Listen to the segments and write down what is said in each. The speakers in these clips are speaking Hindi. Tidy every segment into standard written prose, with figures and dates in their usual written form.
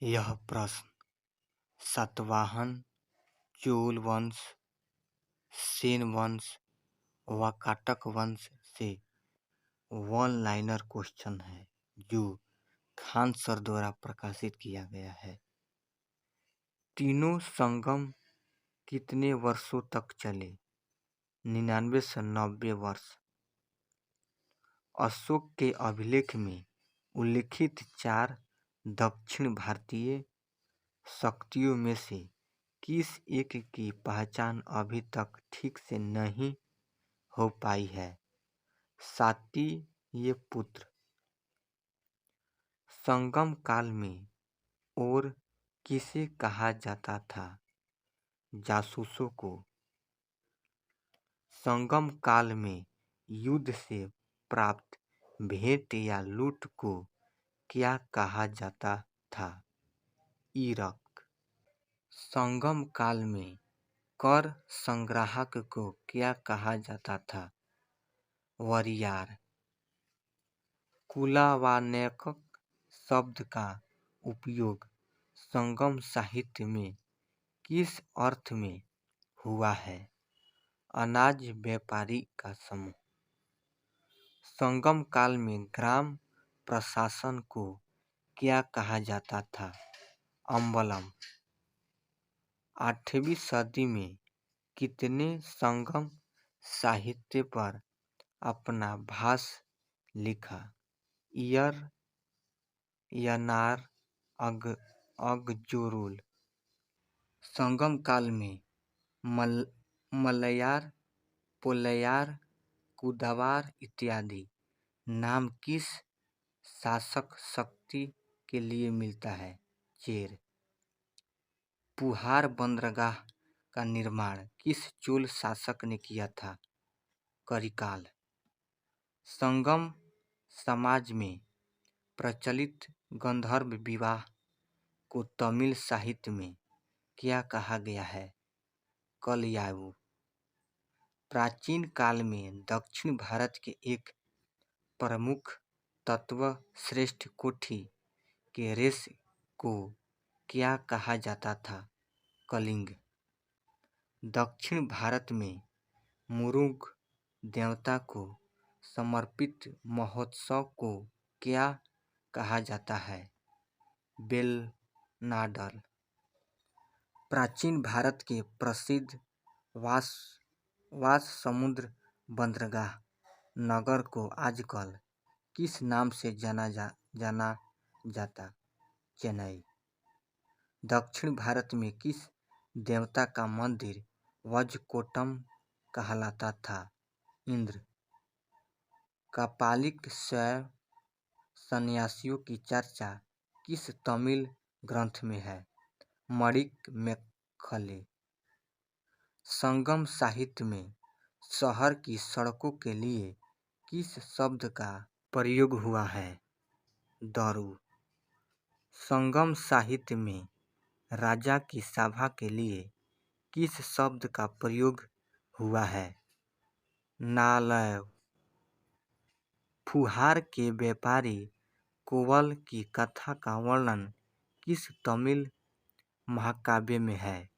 यह प्रश्न सातवाहन, चोल वंश, सेन वंश, वाकाटक वंश से वन लाइनर क्वेश्चन है जो खान सर द्वारा प्रकाशित किया गया है। तीनों संगम कितने वर्षों तक चले? 99 से 90 वर्ष। अशोक के अभिलेख में उल्लिखित 4 दक्षिण भारतीय शक्तियों में से किस एक की पहचान अभी तक ठीक से नहीं हो पाई है? सातीय पुत्र। संगम काल में और किसे कहा जाता था? जासूसों को। संगम काल में युद्ध से प्राप्त भेंट या लूट को क्या कहा जाता था? ईरक। संगम काल में कर संग्राहक को क्या कहा जाता था? वरियार। कुलावानेक शब्द का उपयोग संगम साहित्य में किस अर्थ में हुआ है? अनाज व्यापारी का समूह। संगम काल में ग्राम प्रशासन को क्या कहा जाता था? अम्बलम। 8वीं सदी में कितने संगम साहित्य पर अपना भाष्य लिखा? ईयर, यनार, अगजोरुल। संगम काल में मलयार, पोलयार, कुदावार इत्यादि नाम किस शासक शक्ति के लिए मिलता है? चेर। पुहार बंदरगाह का निर्माण किस चोल शासक ने किया था? करिकाल। संगम समाज में प्रचलित गंधर्व विवाह को तमिल साहित्य में क्या कहा गया है? कलयावु। प्राचीन काल में दक्षिण भारत के एक प्रमुख तत्व श्रेष्ठ कोठी के रेश को क्या कहा जाता था? कलिंग। दक्षिण भारत में मुरुग देवता को समर्पित महोत्सव को क्या कहा जाता है? बेलनाडल। प्राचीन भारत के प्रसिद्ध वास समुद्र बंदरगाह नगर को आजकल किस नाम से जाना जाता? चेन्नई। दक्षिण भारत में किस देवता का मंदिर वज्रकोटम कहलाता था? इंद्र। कापालिक शैव सन्यासियों की चर्चा किस तमिल ग्रंथ में है? मणिक मेखले। संगम साहित्य में शहर की सड़कों के लिए किस शब्द का प्रयोग हुआ है? दरु। संगम साहित्य में राजा की सभा के लिए किस शब्द का प्रयोग हुआ है? नालय। फुहार के व्यापारी कोवल की कथा का वर्णन किस तमिल महाकाव्य में है?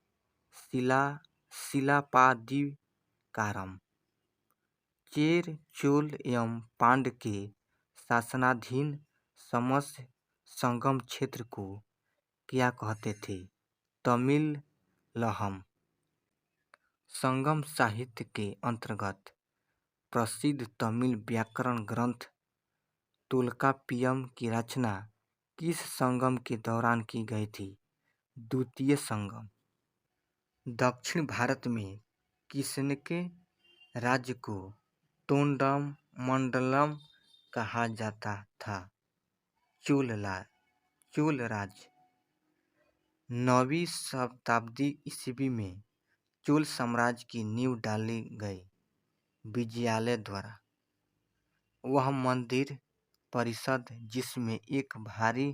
शिलापादिकारम। चेर, चोल एवं पांड्य के शासनाधीन समस्त संगम क्षेत्र को क्या कहते थे? तमिलहम। संगम साहित्य के अंतर्गत प्रसिद्ध तमिल व्याकरण ग्रंथ तोल्काप्पियम की रचना किस संगम के दौरान की गई थी? द्वितीय संगम। दक्षिण भारत में किसके राज्य को तोंडमंडलम कहा जाता था? चोल राज्य। 9वीं शताब्दी ईस्वी में चोल साम्राज्य की नींव डाली गई विजयालय द्वारा। वह मंदिर परिसर जिसमें एक भारी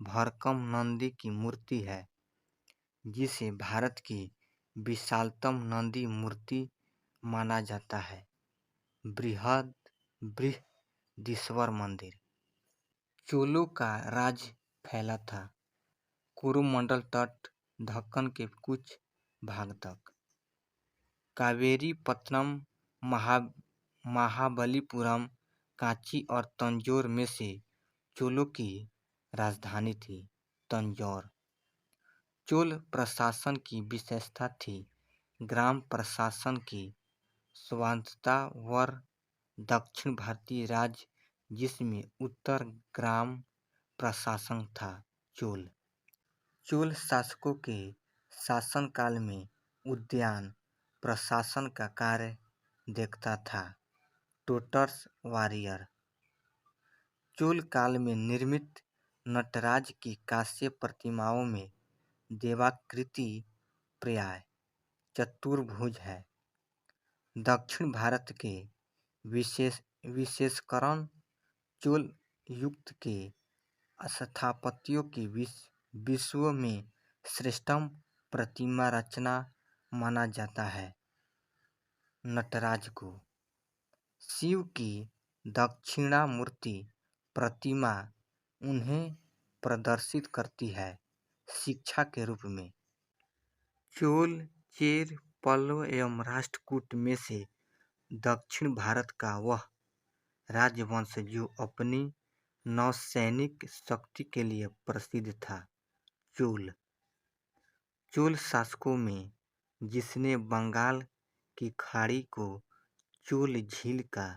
भरकम नंदी की मूर्ति है, जिसे भारत की विशालतम नंदी मूर्ति माना जाता है, बृहदीश्वर मंदिर। चोलों का राज्य फैला था। कोरोमंडल तट, दक्कन के कुछ भाग तक। कावेरीपत्तनम, महाबलीपुरम, कांची और तंजौर में से चोलों की राजधानी थी। तंजौर चोल प्रशासन की विशेषता थी ग्राम प्रशासन की स्वायत्तता वर दक्षिण भारतीय राज्य जिसमें उत्तर ग्राम प्रशासन था। चोल शासकों के शासनकाल में उद्यान प्रशासन का कार्य देखता था। टोटर्स वॉरियर चोल काल में निर्मित नटराज की कांस्य प्रतिमाओं में देवाकृति प्राय चतुर्भुज है। दक्षिण भारत के विशेषकर चोल युग के स्थापत्यों की विश्व में श्रेष्ठतम प्रतिमा रचना माना जाता है। नटराज को शिव की दक्षिणामूर्ति प्रतिमा उन्हें प्रदर्शित करती है शिक्षा के रूप में। चोल, चेर, पल्लव एवं राष्ट्रकूट में से दक्षिण भारत का वह राजवंश जो अपनी नौसैनिक शक्ति के लिए प्रसिद्ध था। चोल शासकों में जिसने बंगाल की खाड़ी को चोल झील का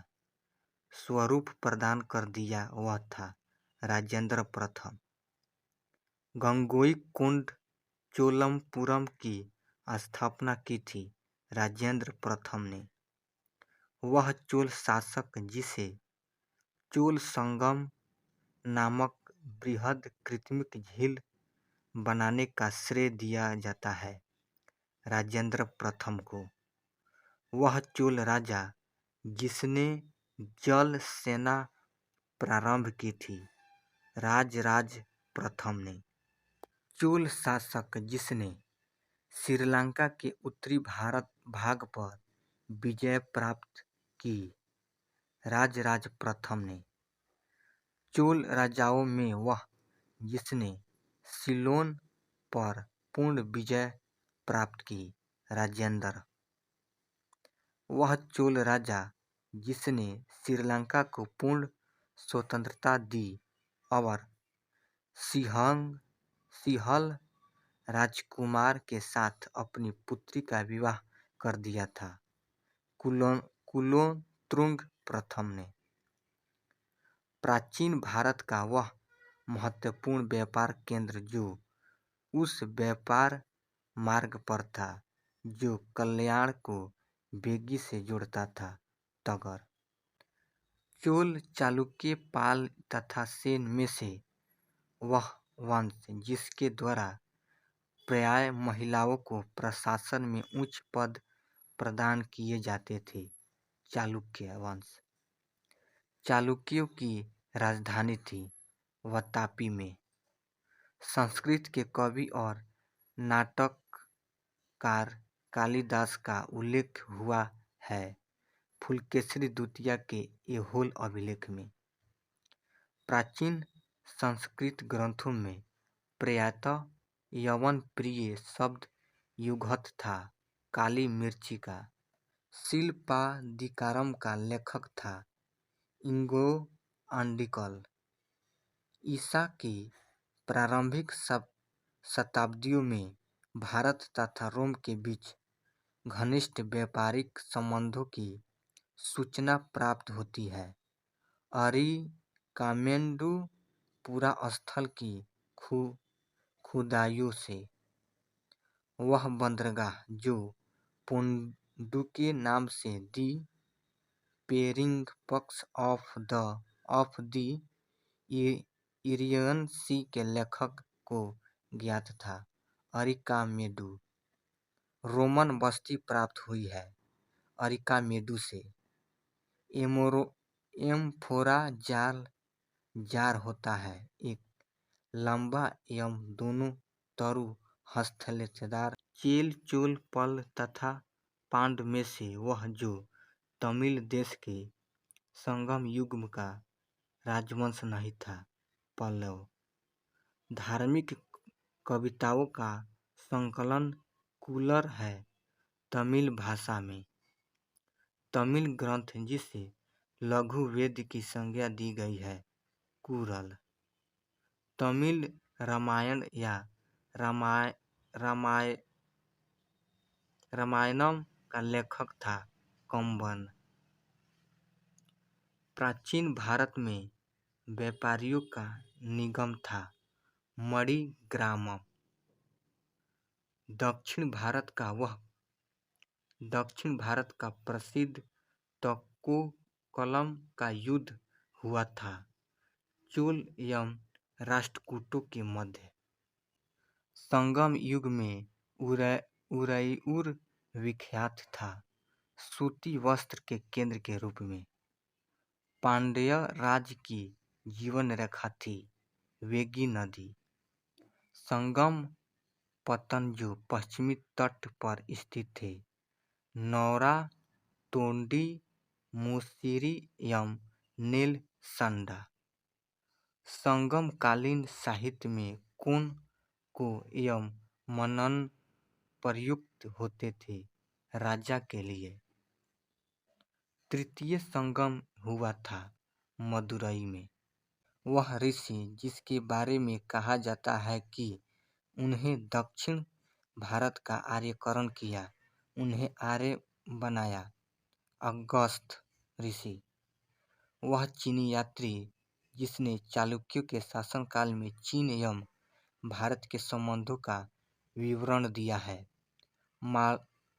स्वरूप प्रदान कर दिया वह था राजेंद्र प्रथम। गंगोईकोंड चोलमपुरम की स्थापना की थी राजेंद्र प्रथम ने। वह चोल शासक जिसे चोल संगम नामक बृहद कृत्रिम झील बनाने का श्रेय दिया जाता है राजेंद्र प्रथम को। वह चोल राजा जिसने जल सेना प्रारंभ की थी राजराज प्रथम ने। चोल शासक जिसने श्रीलंका के उत्तरी भाग पर विजय प्राप्त की राजराज प्रथम ने। चोल राजाओं में वह जिसने सिलोन पर पूर्ण विजय प्राप्त की राजेंद्र। वह चोल राजा जिसने श्रीलंका को पूर्ण स्वतंत्रता दी और सिंहल राजकुमार के साथ अपनी पुत्री का विवाह कर दिया था कुलोत्तुंग प्रथम ने। प्राचीन भारत का वह महत्वपूर्ण व्यापार केंद्र जो उस व्यापार मार्ग पर था जो कल्याण को बेगी से जोड़ता था तगर। चोल, चालुक्य, पाल तथा सेन में से वह वंश जिसके द्वारा प्राय महिलाओं को प्रशासन में उच्च पद प्रदान किए जाते थे। चालुक्य वंश चालुक्यों की राजधानी थी वातापी में। संस्कृत के कवि और नाटककार कालिदास का उल्लेख हुआ है पुलकेशिनी द्वितीय के ऐहोल अभिलेख में। प्राचीन संस्कृत ग्रंथों में प्रायतः यवन प्रिय शब्द युगत था काली मिर्ची का। शिल्पादिकारम का लेखक था इंगो अंडिकल। ईसा की प्रारंभिक शताब्दियों में भारत तथा रोम के बीच घनिष्ठ व्यापारिक संबंधों की सूचना प्राप्त होती है अरिकामेडु पुरा स्थल की खुदाइयों से। वह बंदरगाह जो पोंडुके नाम से दी पेरिंगप्स ऑफ द इरियन सी के लेखक को ज्ञात था। अरिकामेडु रोमन बस्ती प्राप्त हुई है अरिकामेडु से। एम्फोरा जार होता है एक लंबा एवं दोनों तरु हस्तलेदार। चेल, चोल, पल तथा पांड में से वह जो तमिल देश के संगम युग का राजवंश नहीं था। पल्लव धार्मिक कविताओं का संकलन कूलर है तमिल भाषा में। तमिल ग्रंथ जिसे लघु वेद की संज्ञा दी गई है कुरल। तमिल रामायण या रामायणम का लेखक था कंबन। प्राचीन भारत में व्यापारियों का निगम था मणिग्रामम। दक्षिण भारत का प्रसिद्ध तक्षकुलम का युद्ध हुआ था चोल एवं राष्ट्रकूटों के मध्य। संगम युग में उदयपुर विख्यात था सूती वस्त्र के केंद्र के रूप में। पांड्य राज की जीवन रेखा थी वेगी नदी। संगम पतंजु पश्चिमी तट पर स्थित थे। नौरा, तोंडी, मुसिरी एवं नेलसंडा। संगम कालीन साहित्य में कोण को एवं मनन प्रयुक्त होते थे राजा के लिए। तृतीय संगम हुआ था मदुरई में। वह ऋषि जिसके बारे में कहा जाता है कि उन्हें दक्षिण भारत का आर्यकरण किया, उन्हें आर्य बनाया, अगस्त्य ऋषि। वह चीनी यात्री जिसने चालुक्यों के शासनकाल में चीन एवं भारत के संबंधों का विवरण दिया है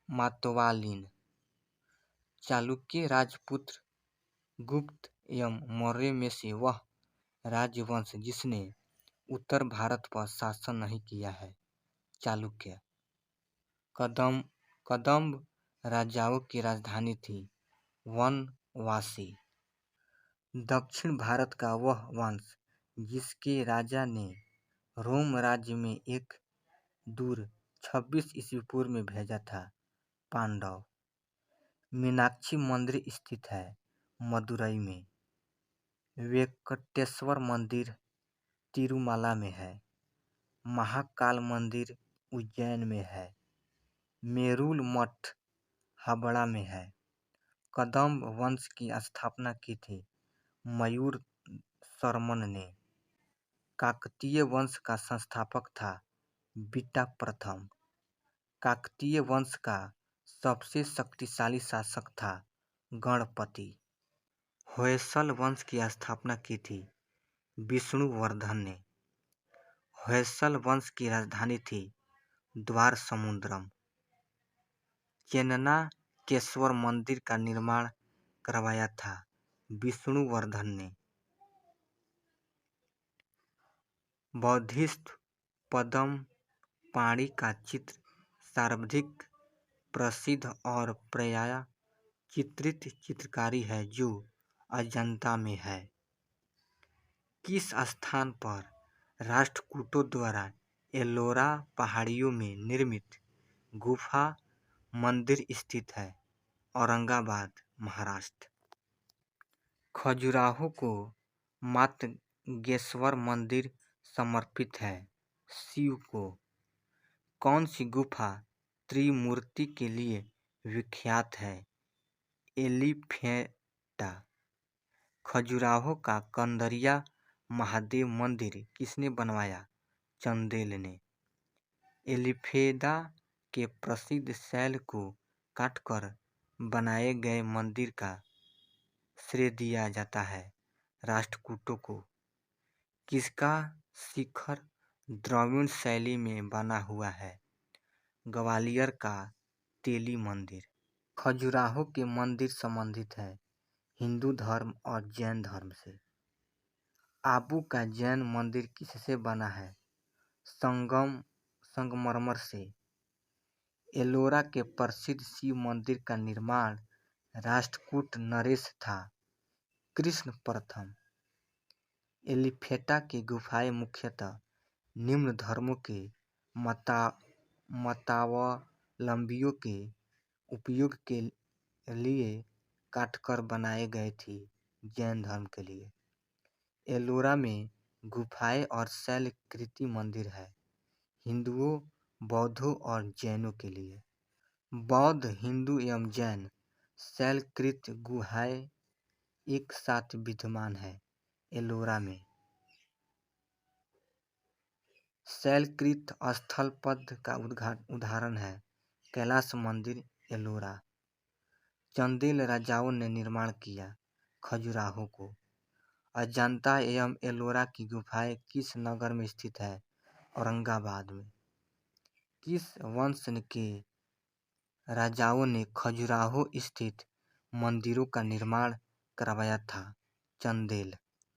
मातवालिन। चालुक्य राजपुत्र गुप्त एवं मौर्य में से वह राजवंश जिसने उत्तर भारत पर शासन नहीं किया है चालुक्य। कदम्ब राजाओं की राजधानी थी वनवासी। दक्षिण भारत का वह वंश जिसके राजा ने रोम राज्य में एक दूर 26 ईस्वी पूर्व में भेजा था पांडव। मीनाक्षी मंदिर स्थित है मदुरई में। वेंकटेश्वर मंदिर तिरुमला में है। महाकाल मंदिर उज्जैन में है। मेरुल मठ हावड़ा में है। कदम्ब वंश की स्थापना की थी मयूर शर्मन ने। काकतीय वंश का संस्थापक था बीटा प्रथम। काकतीय वंश का सबसे शक्तिशाली शासक था गणपति। होयसल वंश की स्थापना की थी विष्णुवर्धन ने। होयसल वंश की राजधानी थी द्वार समुद्रम। चेन्नाकेश्वर मंदिर का निर्माण करवाया था विष्णुवर्धन ने। बौद्धिस्ट पद्म पाणि का चित्र सर्वाधिक प्रसिद्ध और प्रायः चित्रित चित्रकारी है जो अजंता में है। किस स्थान पर राष्ट्रकूटों द्वारा एलोरा पहाड़ियों में निर्मित गुफा मंदिर स्थित है? औरंगाबाद, महाराष्ट्र। खजुराहो को मातंगेश्वर मंदिर समर्पित है शिव को। कौन सी गुफा त्रिमूर्ति के लिए विख्यात है? एलिफेंटा। खजुराहो का कंदरिया महादेव मंदिर किसने बनवाया? चंदेल ने। एलिफेंटा के प्रसिद्ध शैल को काटकर बनाए गए मंदिर का श्रेय दिया जाता है राष्ट्रकूटों को। किसका शिखर द्रविड़ शैली में बना हुआ है? ग्वालियर का तेली मंदिर। खजुराहो के मंदिर संबंधित है हिंदू धर्म और जैन धर्म से। आबू का जैन मंदिर किससे बना है? संगमरमर से। एलोरा के प्रसिद्ध शिव मंदिर का निर्माण राष्ट्रकूट नरेश था कृष्ण प्रथम। एलिफेंटा की गुफाएं मुख्यतः निम्न धर्मों के मतावलंबियों के उपयोग के लिए काटकर बनाए गए थी जैन धर्म के लिए। एलोरा में गुफाएं और शैलकृति मंदिर है। हिंदुओं, बौद्धों और जैनों के लिए। बौद्ध, हिंदू एवं जैन शैलकृत गुहाएं एक साथ विद्यमान है। एलोरा में शैलकृत स्थल पद्म का उदाहरण है। कैलाश मंदिर, एलोरा। चंदेल राजाओं ने निर्माण किया। खजुराहो को। अजंता एवं एलोरा की गुफाएं किस नगर में स्थित है? औरंगाबाद में। किस वंश के राजाओं ने खजुराहो स्थित मंदिरों का निर्माण करवाया था? चंदेल।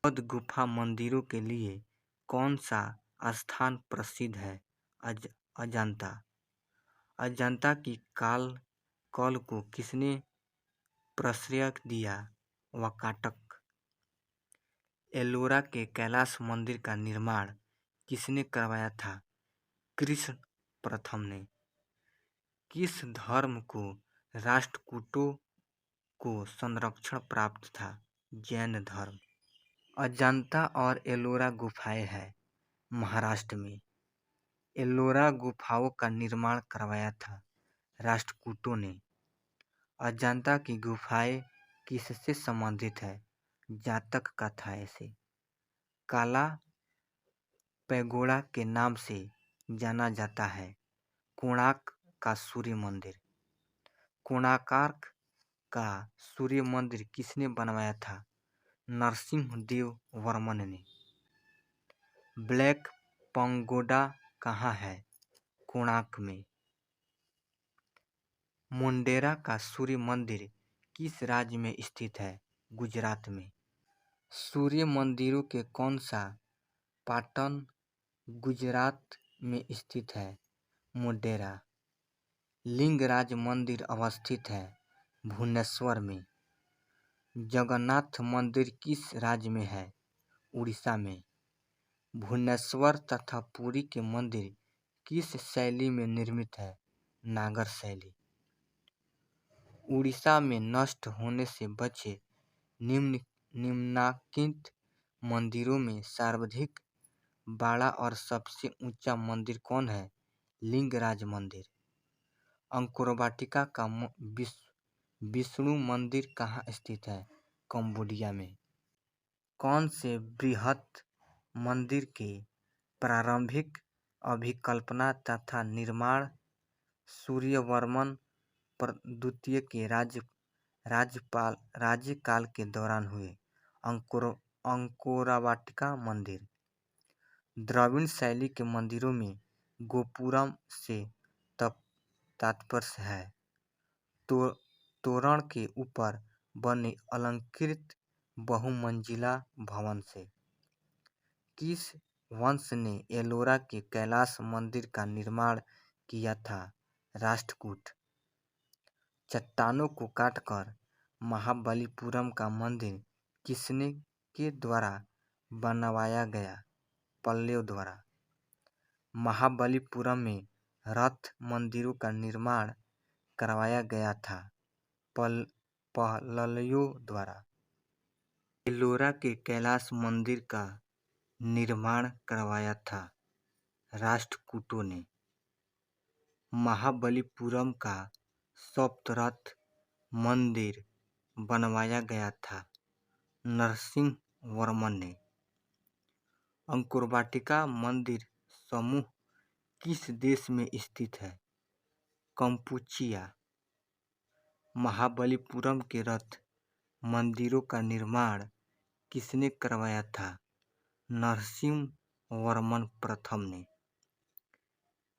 बौद्ध गुफा मंदिरों के लिए कौन सा स्थान प्रसिद्ध है? अजंता। अजंता की कल को किसने प्रश्रय दिया? वाकाटक। एलोरा के कैलाश मंदिर का निर्माण किसने करवाया था? कृष्ण प्रथम ने। किस धर्म को राष्ट्रकूटों को संरक्षण प्राप्त था? जैन धर्म। अजंता और एलोरा गुफाएं हैं महाराष्ट्र में। एलोरा गुफाओं का निर्माण करवाया था राष्ट्रकूटों ने। अजंता की गुफाएं किससे संबंधित है? जातक कथा से। काला पैगोडा के नाम से जाना जाता है कोणार्क का सूर्य मंदिर। कोणार्क का सूर्य मंदिर किसने बनवाया था? नरसिंहदेव वर्मन ने। ब्लैक पैगोडा कहाँ है? कोणार्क में। मोढेरा का सूर्य मंदिर किस राज्य में स्थित है? गुजरात में। सूर्य मंदिरों के कौन सा पाटन गुजरात में स्थित है? मोढेरा। लिंगराज मंदिर अवस्थित है भुवनेश्वर में। जगन्नाथ मंदिर किस राज्य में है? उड़ीसा में। भुवनेश्वर तथा पुरी के मंदिर किस शैली में निर्मित है? नागर शैली। उड़ीसा में नष्ट होने से बचे निम्नलिखित मंदिरों में सर्वाधिक बड़ा और सबसे ऊंचा मंदिर कौन है? लिंगराज मंदिर। अंकोरवाटिका का विष्णु मंदिर कहाँ स्थित है? कंबोडिया में। कौन से बृहत मंदिर के प्रारंभिक अभिकल्पना तथा निर्माण सूर्यवर्मन द्वितीय के राज्यकाल के दौरान हुए? अंकोरवाटिका मंदिर। द्रविड़ शैली के मंदिरों में गोपुरम से तात्पर्य है तोरण के ऊपर बने अलंकृत बहुमंजिला भवन से। किस वंश ने एलोरा के कैलाश मंदिर का निर्माण किया था? राष्ट्रकूट। चट्टानों को काटकर महाबलीपुरम का मंदिर किसने के द्वारा बनवाया गया? पल्लव द्वारा। महाबलीपुरम में रथ मंदिरों का निर्माण करवाया गया था पल्लवों द्वारा। एलोरा के कैलाश मंदिर का निर्माण करवाया था राष्ट्रकूटों ने। महाबलीपुरम का सप्तरथ मंदिर बनवाया गया था नरसिंह वर्मन ने। अंकोरवाटिका मंदिर समूह किस देश में स्थित है? कंपुचिया। महाबलीपुरम के रथ मंदिरों का निर्माण किसने करवाया था? नरसिंह वर्मन प्रथम ने।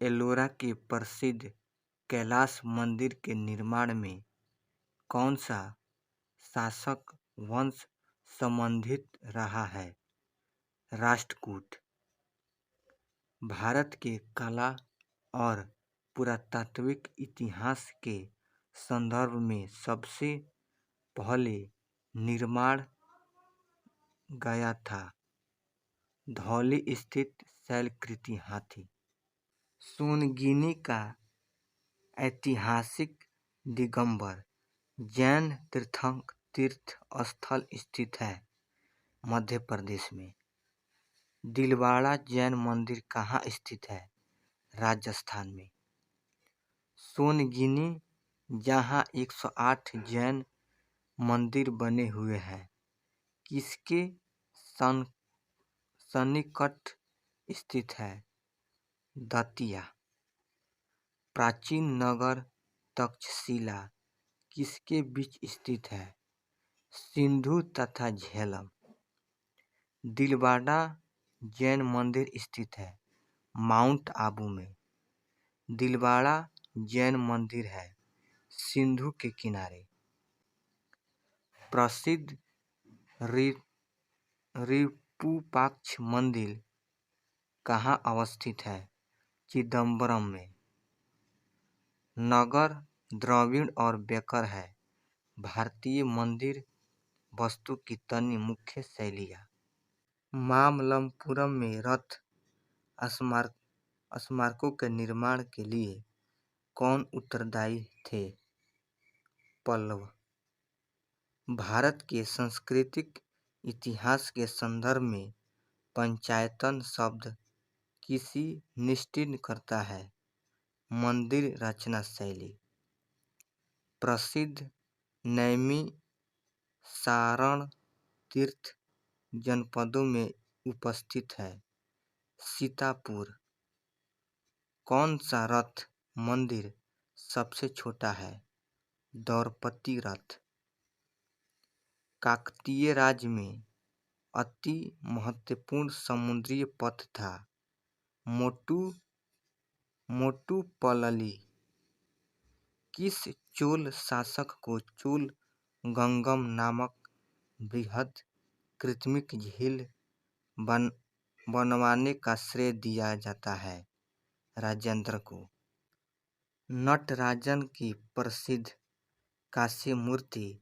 एलोरा के प्रसिद्ध कैलाश मंदिर के निर्माण में कौन सा शासक वंश संबंधित रहा है? राष्ट्रकूट। भारत के कला और पुरातात्विक इतिहास के संदर्भ में सबसे पहले निर्माण गया था धौली स्थित शैलकृति हाथी। सोनगिनी का ऐतिहासिक दिगंबर जैन तीर्थ स्थल स्थित है मध्य प्रदेश में। दिलवाड़ा जैन मंदिर कहाँ स्थित है? राजस्थान में। सोनगिनी, जहाँ 108 जैन मंदिर बने हुए हैं, किसके सन्निकट स्थित है? दतिया। प्राचीन नगर तक्षशिला किसके बीच स्थित है? सिंधु तथा झेलम। दिलवाड़ा जैन मंदिर स्थित है माउंट आबू में। दिलवाड़ा जैन मंदिर है सिंधु के किनारे। प्रसिद्ध विरूपाक्ष मंदिर कहाँ अवस्थित है? चिदम्बरम में। नगर द्रविड़ और बेकर है। भारतीय मंदिर वास्तु की तनी मुख्य शैलियाँ। मामल्लपुरम में रथ स्मारकों के निर्माण के लिए कौन उत्तरदायी थे? पल्लव। भारत के सांस्कृतिक इतिहास के संदर्भ में पंचायतन शब्द किसी निश्चित करता है? मंदिर रचना शैली। प्रसिद्ध नैमिषारण तीर्थ जनपदों में उपस्थित है? सीतापुर। कौन सा रथ मंदिर सबसे छोटा है? द्रौपदी रथ। काकतीय राज्य में अति महत्वपूर्ण समुद्री पथ था मोटुपल्ली। किस चोल शासक को चोल गंगम नामक बृहद कृत्रिम झील बनवाने का श्रेय दिया जाता है? राजेंद्र को। नटराजन की प्रसिद्ध कांस्य मूर्ति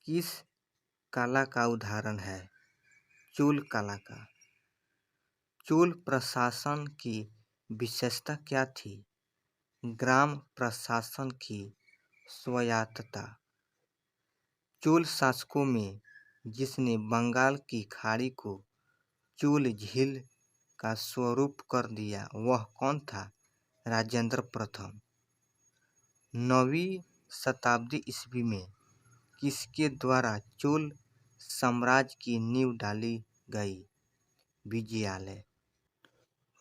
किस कला का उदाहरण है? चोल कला का। चोल प्रशासन की विशेषता क्या थी? ग्राम प्रशासन की स्वायत्तता। चोल शासकों में जिसने बंगाल की खाड़ी को चोल झील का स्वरूप कर दिया वह कौन था? राजेंद्र प्रथम। 9वीं शताब्दी ईस्वी में किसके द्वारा चोल साम्राज्य की नींव डाली गई? विजयालय।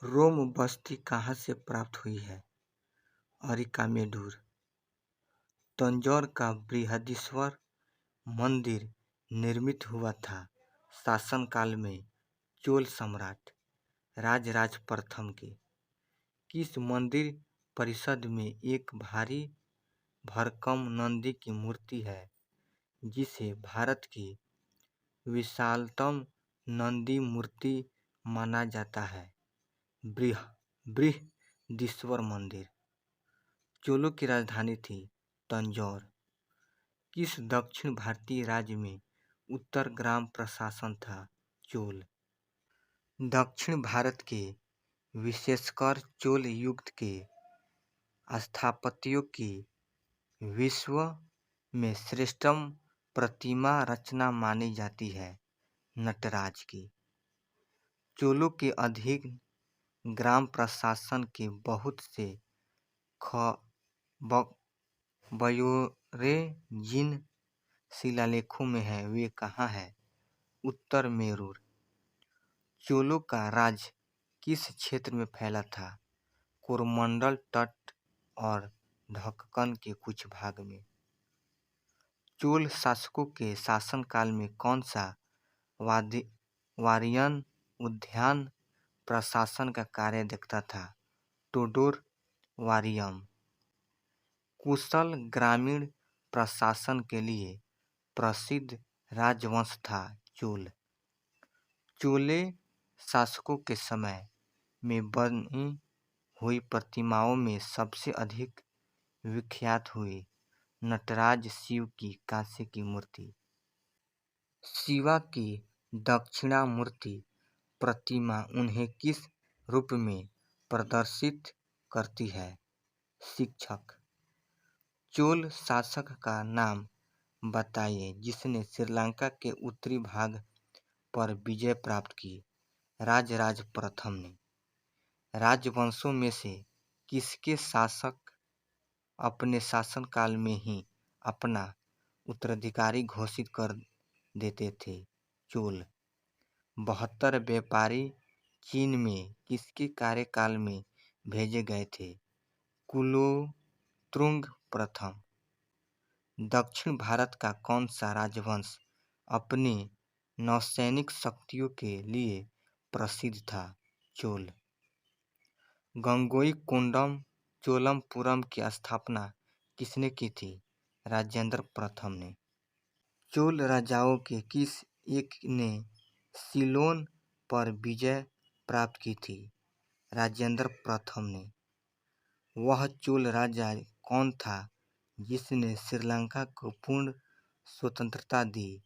रोम बस्ती कहाँ से प्राप्त हुई है? अरिकामेडूर। तंजौर का बृहदीश्वर मंदिर निर्मित हुआ था शासनकाल में चोल सम्राट राजराज प्रथम के। किस मंदिर परिसर में एक भारी भरकम नंदी की मूर्ति है जिसे भारत की विशालतम नंदी मूर्ति माना जाता है? बृहदीश्वर मंदिर। चोलों की राजधानी थी तंजौर। किस दक्षिण भारतीय राज्य में उत्तर ग्राम प्रशासन था? चोल। दक्षिण भारत के विशेषकर चोल युग के स्थापत्यों की विश्व में श्रेष्ठतम प्रतिमा रचना मानी जाती है नटराज की। चोलों के अधीन ग्राम प्रशासन के बहुत से ब्यौरे जिन शिलालेखों में है वे कहाँ है? उत्तर मेरूर। चोलों का राज किस क्षेत्र में फैला था? कोरोमंडल तट और दक्कन के कुछ भाग में। चोल शासकों के शासनकाल में कौन सा वारियन उद्यान प्रशासन का कार्य देखता था? टोडर वारियम। कुशल ग्रामीण प्रशासन के लिए प्रसिद्ध राजवंश था चोल। चोले शासकों के समय में बनी हुई प्रतिमाओं में सबसे अधिक विख्यात हुई नटराज शिव की कांस्य की मूर्ति। शिवा की दक्षिणामूर्ति प्रतिमा उन्हें किस रूप में प्रदर्शित करती है? शिक्षक। चोल शासक का नाम बताइए जिसने श्रीलंका के उत्तरी भाग पर विजय प्राप्त की? राजराज प्रथम ने। राजवंशों में से किसके शासक अपने शासनकाल में ही अपना उत्तराधिकारी घोषित कर देते थे? चोल। 72 व्यापारी चीन में किसके कार्यकाल में भेजे गए थे? कुलोत्तुंग प्रथम। दक्षिण भारत का कौन सा राजवंश अपनी नौसैनिक शक्तियों के लिए प्रसिद्ध था? चोल। गंगईकोंडम चोलपुरम की स्थापना किसने की थी? राजेंद्र प्रथम ने। चोल राजाओं के किस एक ने सीलोन पर विजय प्राप्त की थी? राजेंद्र प्रथम ने। वह चोल राजा कौन था जिसने श्रीलंका को पूर्ण स्वतंत्रता दी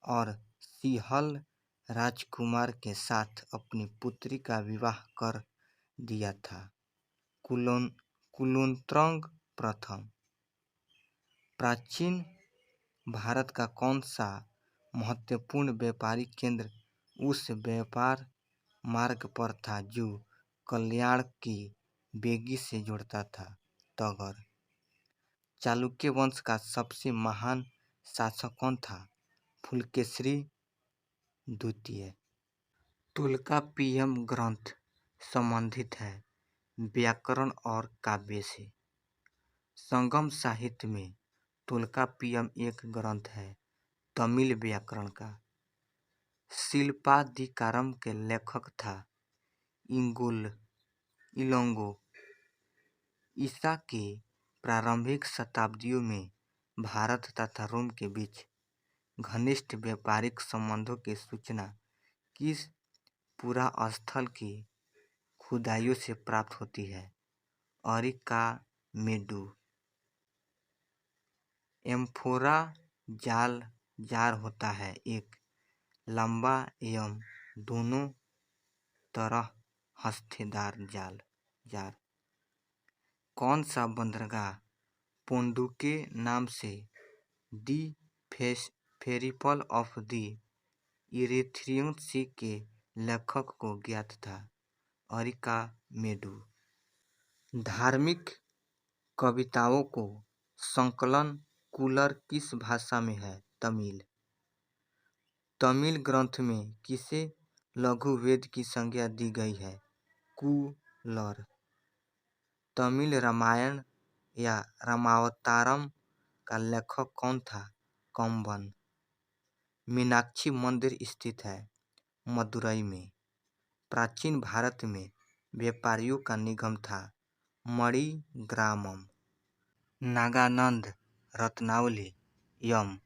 और सिंहल राजकुमार के साथ अपनी पुत्री का विवाह कर दिया था? कुलोत्तुंग प्रथम। प्राचीन भारत का कौन सा महत्वपूर्ण व्यापारिक केंद्र उस व्यापार मार्ग पर था जो कल्याण की बेगी से जुड़ता था? तगर। चालुक्य वंश का सबसे महान शासक कौन था? पुलकेशी द्वितीय। तोल्काप्पियम ग्रंथ संबंधित है व्याकरण और काव्य से। संगम साहित्य में तोल्काप्पियम एक ग्रंथ है तमिल व्याकरण का। शिल्पाधिकारम के लेखक था इलंगो। ईसा के प्रारंभिक शताब्दियों में भारत तथा रोम के बीच घनिष्ठ व्यापारिक संबंधों की सूचना किस पुरास्थल की खुदाइयों से प्राप्त होती है? अरिकामेडु। एम्फोरा जार होता है एक लंबा एवं दोनों तरह हंसतेदार जार। कौन सा बंदरगाह पोंडू के नाम से दी फेरिपल ऑफ दी इरेथ्रियन सी के लेखक को ज्ञात था? अरिकामेडु। धार्मिक कविताओं को संकलन कूलर किस भाषा में है? तमिल। तमिल ग्रंथ में किसे लघु वेद की संज्ञा दी गई है? कूलर। तमिल रामायण या रामावतारम का लेखक कौन था? कंबन। मीनाक्षी मंदिर स्थित है मदुरई में। प्राचीन भारत में व्यापारियों का निगम था मणिग्रामम। नागानंद रत्नावली एवं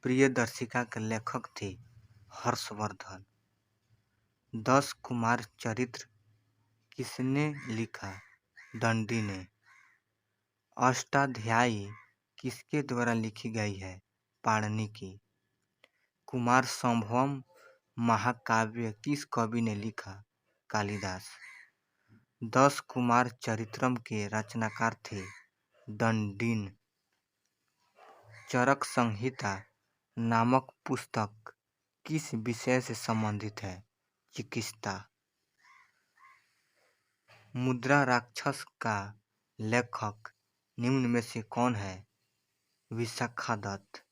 प्रियदर्शिका के लेखक थे हर्षवर्धन। 10 कुमार चरित्र किसने लिखा? दंडी ने। अष्टाध्यायी किसके द्वारा लिखी गई है? पाणिनि की। कुमार संभवम महाकाव्य किस कवि ने लिखा? कालिदास। 10 कुमार चरित्रम के रचनाकार थे दंडीन। चरक संहिता नामक पुस्तक किस विषय से संबंधित है? चिकित्सा। मुद्रा राक्षस का लेखक निम्न में से कौन है? विशाखादत्त।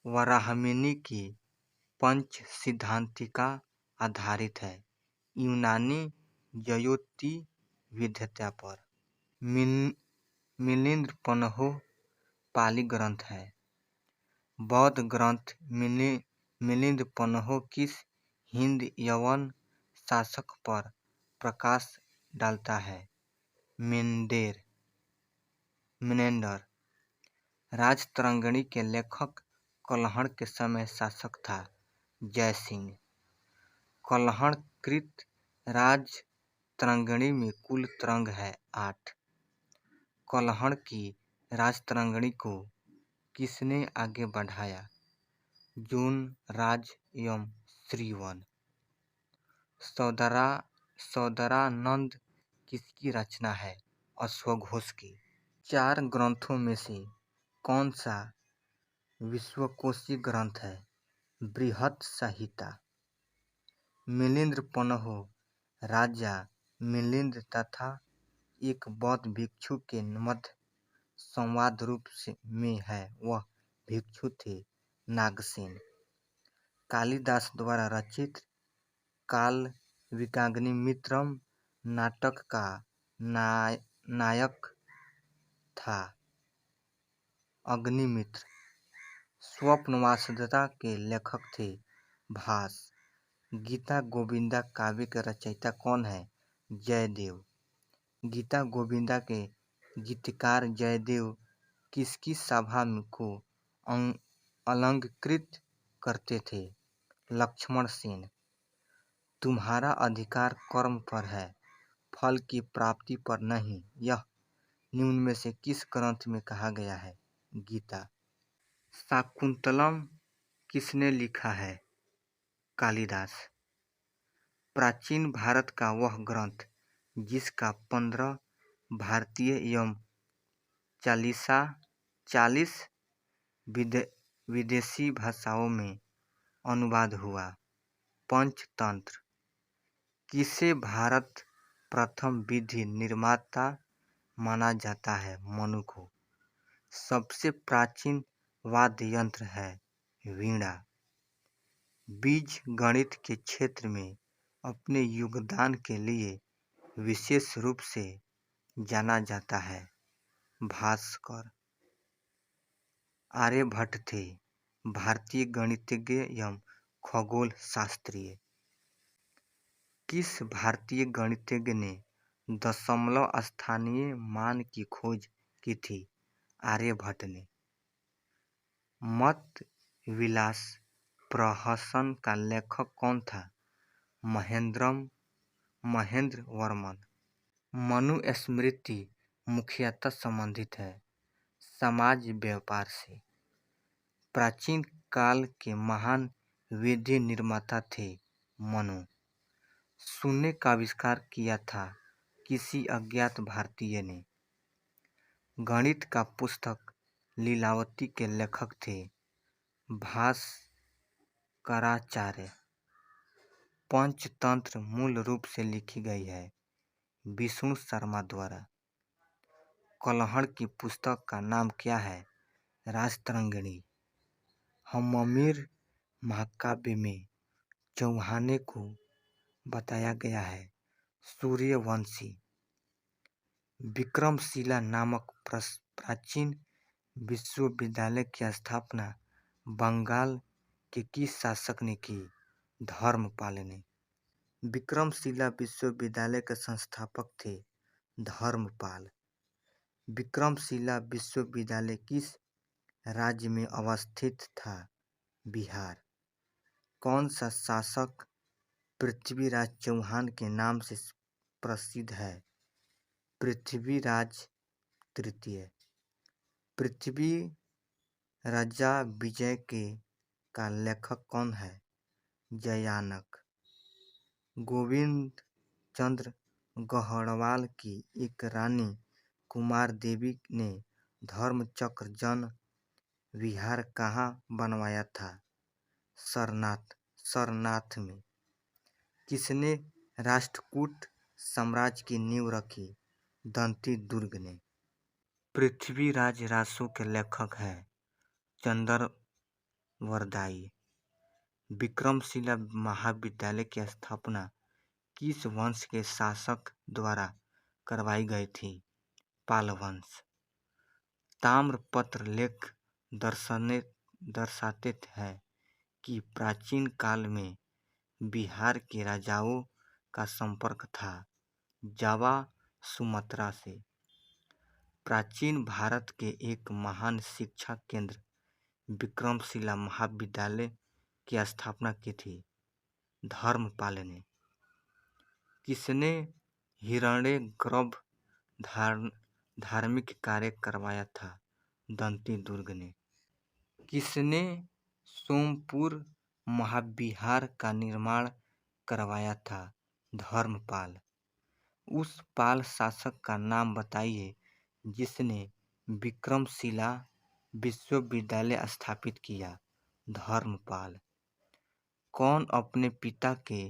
वराहमिहिर की पंच सिद्धांतिका आधारित है यूनानी ज्योतिर्विद्या पर। मिलिंद-पन्हो पाली ग्रंथ है। बौद्ध ग्रंथ मिलिंद-पन्हो किस हिंद यवन शासक पर प्रकाश डालता है? मेनेंडर। राजतरंगिणी के लेखक कल्हण के समय शासक था जयसिंह। कल्हण कृत राजतरंगिणी में कुल तरंग है 8। कल्हण की राजतरंगिणी को किसने आगे बढ़ाया? जोनराज एवं श्रीवन। सौंदरानंद किसकी रचना है? अश्वघोष की। 4 ग्रंथों में से कौन सा विश्वकोशीय ग्रंथ है? बृहत संहिता। मिलिंद-पन्हो राजा मिलिंद तथा एक बौद्ध भिक्षु के मध्य संवाद रूप में है। वह भिक्षु थे नागसेन। कालिदास द्वारा रचित कालविकाग्निमित्रम नाटक का नायक था अग्निमित्र। स्वप्नवासवदत्ता के लेखक थे भास। गीता गोविंदा काव्य के रचयिता कौन है? जयदेव। गीता गोविंदा के गीतकार जयदेव किसकी सभा को अलंकृत करते थे? लक्ष्मण सेन। तुम्हारा अधिकार कर्म पर है, फल की प्राप्ति पर नहीं, यह निम्न में से किस ग्रंथ में कहा गया है? गीता। शाकुंतलम किसने लिखा है? कालिदास। प्राचीन भारत का वह ग्रंथ जिसका 15 भारतीय एवं 40 विदेशी भाषाओं में अनुवाद हुआ। पंचतंत्र। किसे भारत प्रथम विधि निर्माता माना जाता है? मनु को। सबसे प्राचीन वाद्य यंत्र है वीणा। बीज गणित के क्षेत्र में अपने योगदान के लिए विशेष रूप से जाना जाता है भास्कर। आर्यभट्ट थे भारतीय गणितज्ञ एवं खगोल शास्त्री। किस भारतीय गणितज्ञ ने दशमलव स्थानीय मान की खोज की थी? आर्यभट्ट ने। मत विलास प्रहसन का लेखक कौन था? महेंद्र वर्मन। मनुस्मृति मुख्यतः संबंधित है समाज व्यापार से। प्राचीन काल के महान वेद निर्माता थे मनु। शून्य का आविष्कार किया था किसी अज्ञात भारतीय ने। गणित का पुस्तक लीलावती के लेखक थे भास्कराचार्य। पंचतंत्र मूल रूप से लिखी गई है विष्णु शर्मा द्वारा। कल्हड़ की पुस्तक का नाम क्या है? राजतरंगिणी। हम्मीर महाकाव्य में चौहाने को बताया गया है सूर्यवंशी। विक्रमशिला नामक प्राचीन विश्वविद्यालय की स्थापना बंगाल के किस शासक ने की? धर्मपाल ने। विक्रमशिला विश्वविद्यालय के संस्थापक थे धर्मपाल। विक्रमशिला विश्वविद्यालय किस राज्य में अवस्थित था? बिहार। कौन सा शासक पृथ्वीराज चौहान के नाम से प्रसिद्ध है? पृथ्वीराज तृतीय। पृथ्वी राजा विजय का लेखक कौन है? जयानक। गोविंद चंद्र गढ़वाल की एक रानी कुमार देवी ने धर्मचक्र जन विहार कहाँ बनवाया था? सरनाथ में। किसने राष्ट्रकूट साम्राज्य की नींव रखी? दंती दुर्ग ने। पृथ्वीराज रासो के लेखक हैं चंद्रवरदायी। विक्रमशिला महाविद्यालय की स्थापना किस वंश के शासक द्वारा करवाई गई थी? पाल वंश। ताम्रपत्र लेख दर्शाते हैं कि प्राचीन काल में बिहार के राजाओं का संपर्क था जावा सुमात्रा से। प्राचीन भारत के एक महान शिक्षा केंद्र विक्रमशिला महाविद्यालय की स्थापना की थी धर्मपाल ने। किसने हिरण्यगर्भ धार्मिक कार्य करवाया था? दंती दुर्ग ने। किसने सोमपुर महाविहार का निर्माण करवाया था? धर्मपाल। उस पाल शासक का नाम बताइए जिसने विक्रमशिला विश्वविद्यालय स्थापित किया? धर्मपाल। कौन अपने पिता के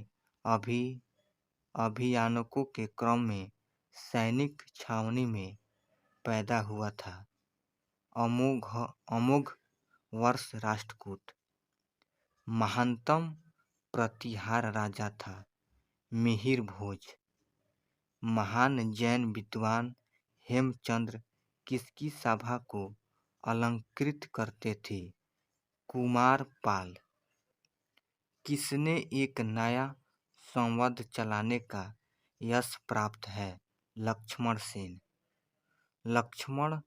अभियानों के क्रम में सैनिक छावनी में पैदा हुआ था। अमोघ वर्ष राष्ट्रकूट महानतम प्रतिहार राजा था। मिहिर भोज महान जैन विद्वान हेमचंद्र किसकी सभा को अलंकृत करते थे। कुमार पाल किसने एक नया संवत चलाने का यश प्राप्त है। लक्ष्मण सेन लक्ष्मण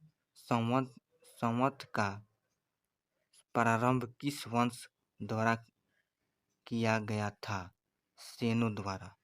संवत का प्रारंभ किस वंश द्वारा किया गया था। सेनों द्वारा।